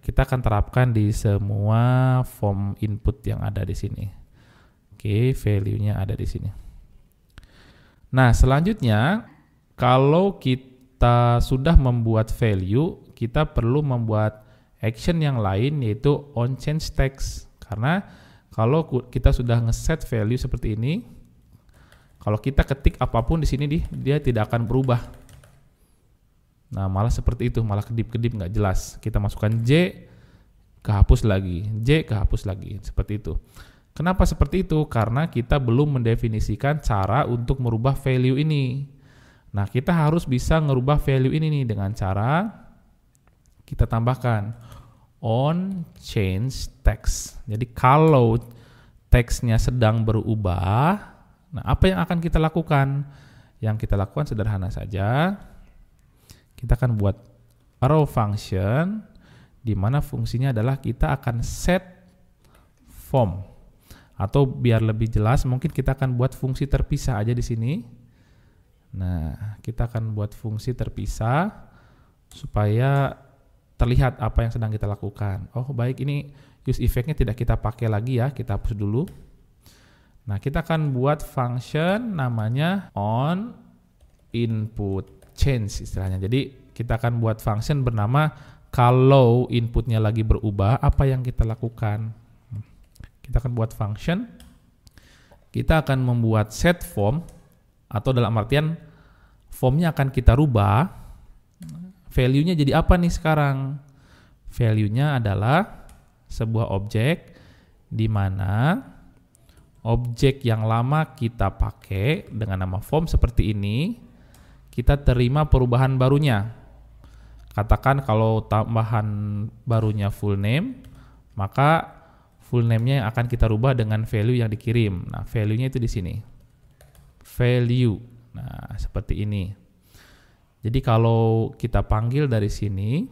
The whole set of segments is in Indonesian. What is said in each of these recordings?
kita akan terapkan di semua form input yang ada di sini. Oke, value-nya ada di sini. Nah, selanjutnya kalau kita sudah membuat value, kita perlu membuat action yang lain, yaitu onChangeText. Karena kalau kita sudah ngeset value seperti ini, kalau kita ketik apapun di sini dia tidak akan berubah. Nah, malah seperti itu, malah kedip-kedip nggak jelas. Kita masukkan J, kehapus lagi, J, kehapus lagi, seperti itu. Kenapa seperti itu? Karena kita belum mendefinisikan cara untuk merubah value ini. Nah, kita harus bisa ngerubah value ini nih dengan cara kita tambahkan onChangeText. Jadi kalau teksnya sedang berubah, nah apa yang akan kita lakukan? Yang kita lakukan sederhana saja. Kita akan buat arrow function di mana fungsinya adalah kita akan set form, atau biar lebih jelas mungkin kita akan buat fungsi terpisah aja di sini. Nah, kita akan buat fungsi terpisah supaya terlihat apa yang sedang kita lakukan. Oh, baik, ini use effect-nya tidak kita pakai lagi ya, kita hapus dulu. Nah, kita akan buat function namanya onInputChange istilahnya. Jadi kita akan buat function bernama kalau inputnya lagi berubah, apa yang kita lakukan. Kita akan buat function, kita akan membuat set form, atau dalam artian formnya akan kita rubah. Value-nya jadi apa nih sekarang? Value-nya adalah sebuah objek di mana objek yang lama kita pakai dengan nama form seperti ini, kita terima perubahan barunya. Katakan kalau tambahan barunya full name, maka full name-nya yang akan kita rubah dengan value yang dikirim. Nah, value-nya itu di sini. Value. Nah, seperti ini. Jadi kalau kita panggil dari sini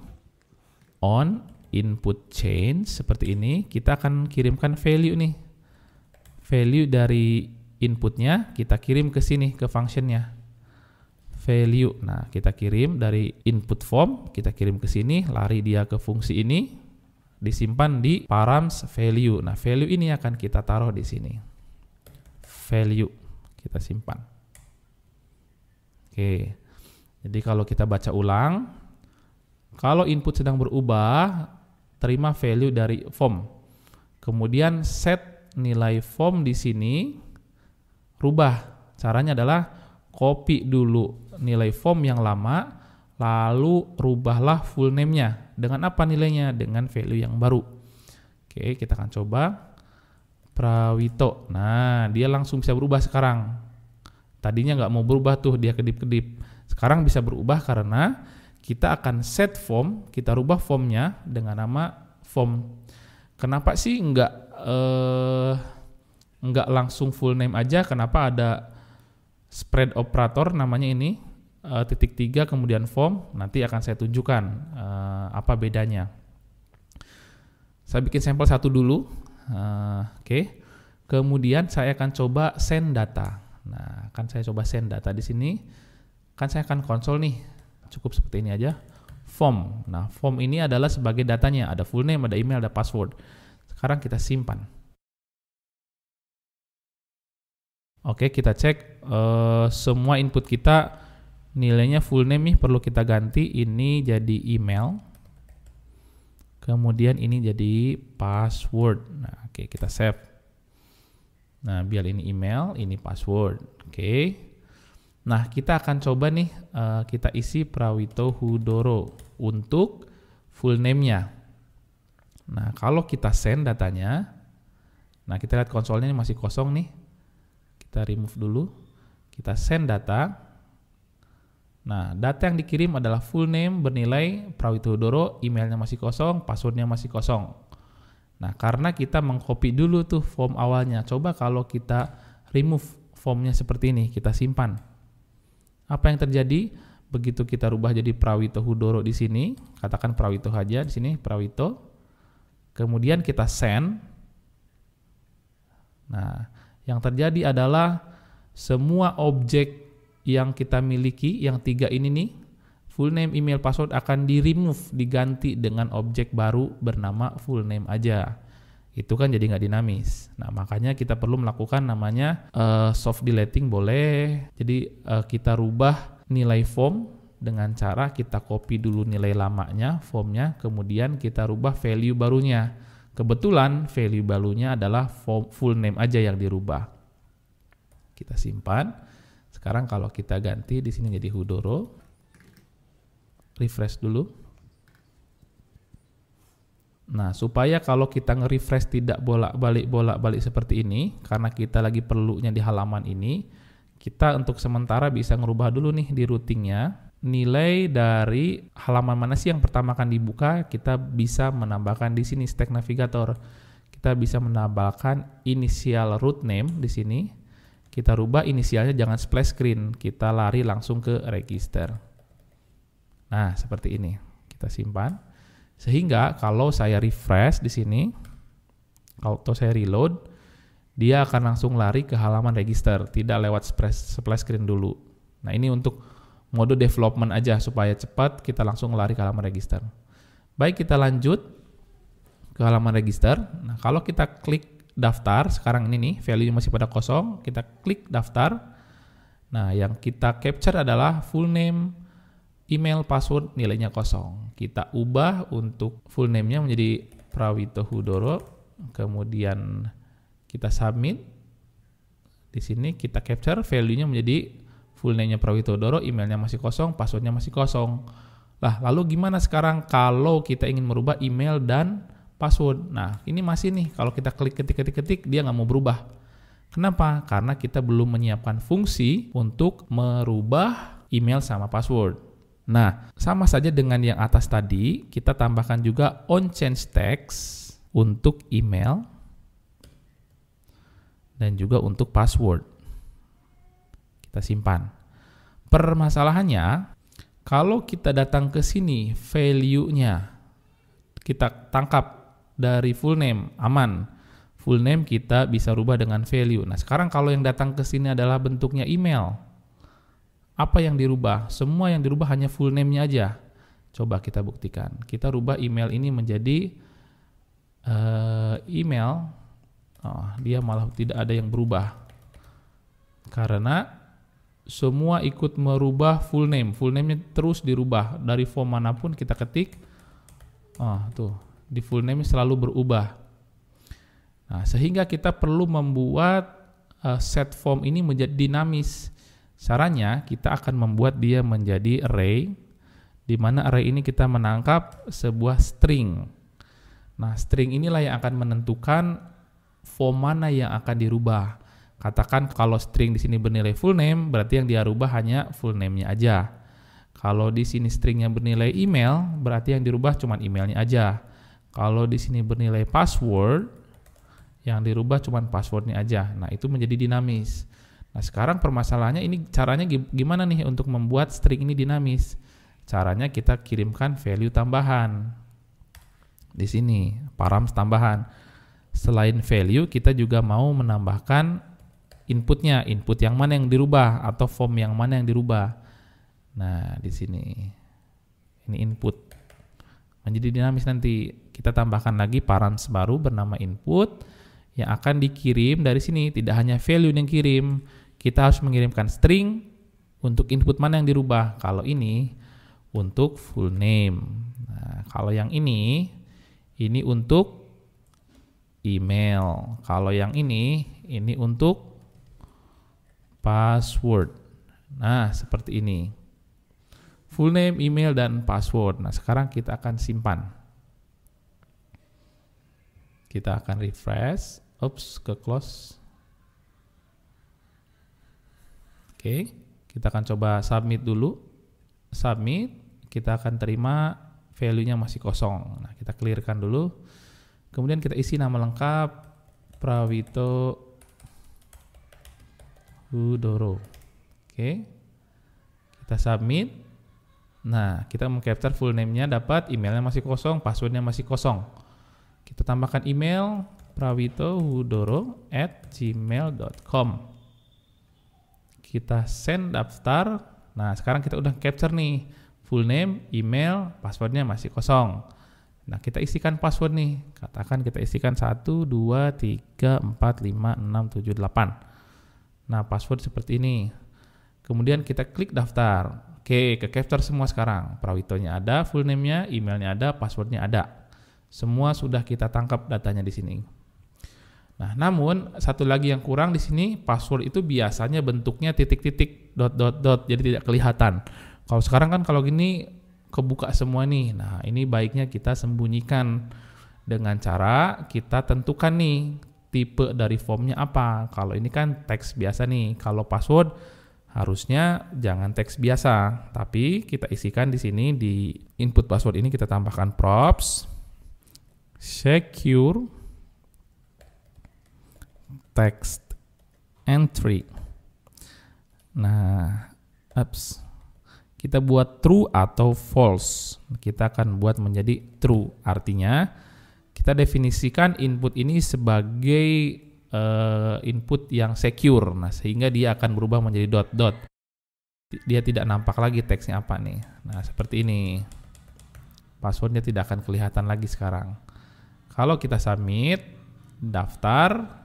onInputChange seperti ini, kita akan kirimkan value nih. Value dari inputnya kita kirim ke sini, ke functionnya. Value. Nah, kita kirim dari input form, kita kirim ke sini, lari dia ke fungsi ini, disimpan di params value. Nah, value ini akan kita taruh di sini. Value. Kita simpan. Oke. Jadi kalau kita baca ulang, kalau input sedang berubah, terima value dari form. Kemudian set nilai form di sini, rubah. Caranya adalah copy dulu nilai form yang lama, lalu rubahlah full name-nya. Dengan apa nilainya? Dengan value yang baru. Oke, kita akan coba. Prawito. Nah, dia langsung bisa berubah sekarang. Tadinya nggak mau berubah tuh, dia kedip-kedip. Sekarang bisa berubah karena kita akan set form, kita rubah formnya dengan nama form. Kenapa sih nggak langsung full name aja? Kenapa ada spread operator namanya ini, titik 3 kemudian form? Nanti akan saya tunjukkan apa bedanya. Saya bikin sampel satu dulu. Oke. Kemudian saya akan coba send data. Nah, akan saya coba send data di sini. Kan saya akan konsol nih. Cukup seperti ini aja. Form. Nah, form ini adalah sebagai datanya. Ada full name, ada email, ada password. Sekarang kita simpan. Oke, kita cek semua input kita nilainya full name nih, perlu kita ganti. Ini jadi email. Kemudian ini jadi password. Nah, oke, kita save. Nah, biar ini email, ini password. Oke. Nah, kita akan coba nih, kita isi Prawito Hudoro untuk full name-nya. Nah, kalau kita send datanya, nah kita lihat konsolnya ini masih kosong nih. Kita remove dulu, kita send data. Nah, data yang dikirim adalah full name bernilai Prawito Hudoro, emailnya masih kosong, passwordnya masih kosong. Nah, karena kita mengcopy dulu tuh form awalnya, coba kalau kita remove formnya seperti ini, kita simpan. Apa yang terjadi? Begitu kita rubah jadi Prawito Hudoro di sini, katakan Prawito aja di sini, Prawito. Kemudian kita send. Nah, yang terjadi adalah semua objek yang kita miliki, yang 3 ini nih, full name, email, password akan di-remove, diganti dengan objek baru bernama full name aja. Itu kan jadi nggak dinamis. Nah, makanya kita perlu melakukan namanya soft deleting boleh. Jadi kita rubah nilai form dengan cara kita copy dulu nilai lamanya, formnya, kemudian kita rubah value barunya. Kebetulan value barunya adalah full name aja yang dirubah. Kita simpan. Sekarang kalau kita ganti di sini jadi Hudoro, refresh dulu. Nah, supaya kalau kita nge-refresh tidak bolak-balik seperti ini, karena kita lagi perlunya di halaman ini, kita untuk sementara bisa ngerubah dulu nih di routingnya. Nilai dari halaman mana sih yang pertama akan dibuka, kita bisa menambahkan di sini Stack Navigator. Kita bisa menambahkan initial root name di sini. Kita rubah inisialnya jangan splash screen, kita lari langsung ke register. Nah, seperti ini. Kita simpan. Sehingga kalau saya refresh di sini, kalau saya reload, dia akan langsung lari ke halaman register, tidak lewat splash screen dulu. Nah, ini untuk mode development aja supaya cepat kita langsung lari ke halaman register. Baik, kita lanjut ke halaman register. Nah, kalau kita klik daftar, sekarang ini nih value masih pada kosong, kita klik daftar. Nah, yang kita capture adalah full name, email, password, nilainya kosong. Kita ubah untuk full name-nya menjadi Prawito Hudoro, kemudian kita submit. Di sini kita capture value-nya menjadi full name-nya Prawito Hudoro, emailnya masih kosong, password-nya masih kosong. Lah, lalu gimana sekarang kalau kita ingin merubah email dan password? Nah, ini masih nih, kalau kita klik ketik, dia nggak mau berubah. Kenapa? Karena kita belum menyiapkan fungsi untuk merubah email sama password. Nah, sama saja dengan yang atas tadi, kita tambahkan juga onChangeText untuk email dan juga untuk password. Kita simpan. Permasalahannya, kalau kita datang ke sini, value-nya kita tangkap dari full name, aman. Full name kita bisa rubah dengan value. Nah, sekarang kalau yang datang ke sini adalah bentuknya email, apa yang dirubah? Semua yang dirubah hanya full name-nya aja. Coba kita buktikan. Kita rubah email ini menjadi email. Oh, dia malah tidak ada yang berubah. Karena semua ikut merubah full name. Full name-nya terus dirubah. Dari form manapun kita ketik. Oh, tuh. Di full name selalu berubah. Nah, sehingga kita perlu membuat set form ini menjadi dinamis. Caranya kita akan membuat dia menjadi array, di mana array ini kita menangkap sebuah string. Nah, string inilah yang akan menentukan form mana yang akan dirubah. Katakan kalau string di sini bernilai full name, berarti yang dia rubah hanya full name-nya aja. Kalau di sini stringnya bernilai email, berarti yang dirubah cuma emailnya aja. Kalau di sini bernilai password, yang dirubah cuma passwordnya aja. Nah, itu menjadi dinamis. Nah, sekarang permasalahannya ini caranya gimana nih untuk membuat string ini dinamis? Caranya kita kirimkan value tambahan. Di sini, params tambahan. Selain value, kita juga mau menambahkan inputnya. Input yang mana yang dirubah atau form yang mana yang dirubah. Nah, di sini. Ini input. Menjadi dinamis nanti. Kita tambahkan lagi params baru bernama input yang akan dikirim dari sini. Tidak hanya value yang kirim. Kita harus mengirimkan string untuk input mana yang dirubah. Kalau ini untuk full name. Nah, kalau yang ini untuk email. Kalau yang ini untuk password. Nah, seperti ini. Full name, email, dan password. Nah, sekarang kita akan simpan. Kita akan refresh. Ke close. Oke, kita akan coba submit dulu. Submit, kita akan terima value-nya masih kosong. Nah, kita clearkan dulu. Kemudian kita isi nama lengkap Prawito Hudoro. Oke, kita submit. Nah, kita meng-capture full name-nya dapat, emailnya masih kosong, passwordnya masih kosong. Kita tambahkan email prawitohudoro@gmail.com. Kita send daftar. Nah, sekarang kita udah capture nih full name, email, passwordnya masih kosong. Nah, kita isikan password nih. Katakan kita isikan 1, 2, 3, 4, 5, 6, 7, 8. Nah, password seperti ini. Kemudian kita klik daftar. Oke, ke capture semua sekarang. Prawitonya ada, full name-nya, emailnya ada, passwordnya ada. Semua sudah kita tangkap datanya di sini. Nah, namun satu lagi yang kurang di sini, password itu biasanya bentuknya titik-titik, dot, jadi tidak kelihatan. Kalau sekarang kan kalau gini kebuka semua nih. Nah, ini baiknya kita sembunyikan dengan cara kita tentukan nih tipe dari formnya apa. Kalau ini kan teks biasa nih. Kalau password harusnya jangan teks biasa, tapi kita isikan di sini di input password ini kita tambahkan props secure text entry. Nah, kita buat true atau false. Kita akan buat menjadi true. Artinya kita definisikan input ini sebagai input yang secure. Nah, sehingga dia akan berubah menjadi dot. Dia tidak nampak lagi teksnya apa nih. Nah, seperti ini. Passwordnya tidak akan kelihatan lagi sekarang. Kalau kita submit, daftar,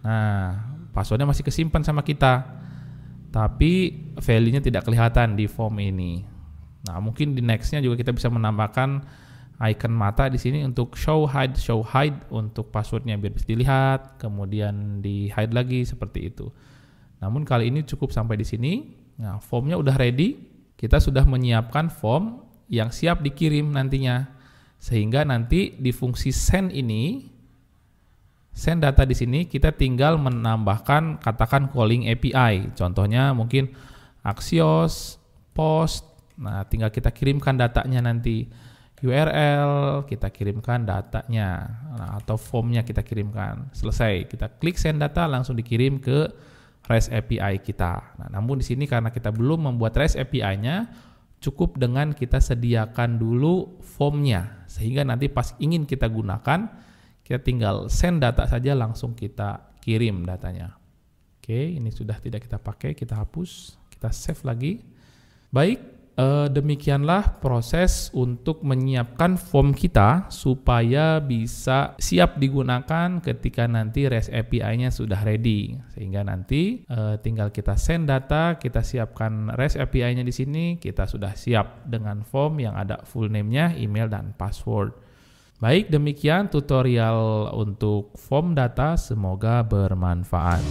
nah passwordnya masih kesimpan sama kita. Tapi value-nya tidak kelihatan di form ini. Nah, mungkin di next-nya juga kita bisa menambahkan icon mata di sini untuk show hide untuk passwordnya biar bisa dilihat, kemudian di hide lagi seperti itu. Namun kali ini cukup sampai di sini. Nah, formnya udah ready. Kita sudah menyiapkan form yang siap dikirim nantinya. Sehingga nanti di fungsi send ini, send data di sini kita tinggal menambahkan katakan calling API. Contohnya mungkin Axios, Post. Nah, tinggal kita kirimkan datanya nanti. URL, kita kirimkan datanya. Nah, atau formnya kita kirimkan. Selesai. Kita klik send data langsung dikirim ke REST API kita. Nah, namun di sini karena kita belum membuat REST API-nya, cukup dengan kita sediakan dulu formnya. Sehingga nanti pas ingin kita gunakan, kita tinggal send data saja langsung kita kirim datanya. Oke, ini sudah tidak kita pakai, kita hapus, kita save lagi. Baik, demikianlah proses untuk menyiapkan form kita supaya bisa siap digunakan ketika nanti REST API-nya sudah ready. Sehingga nanti tinggal kita send data, kita siapkan REST API-nya di sini, kita sudah siap dengan form yang ada full name-nya, email, dan password. Baik, demikian tutorial untuk form data, semoga bermanfaat.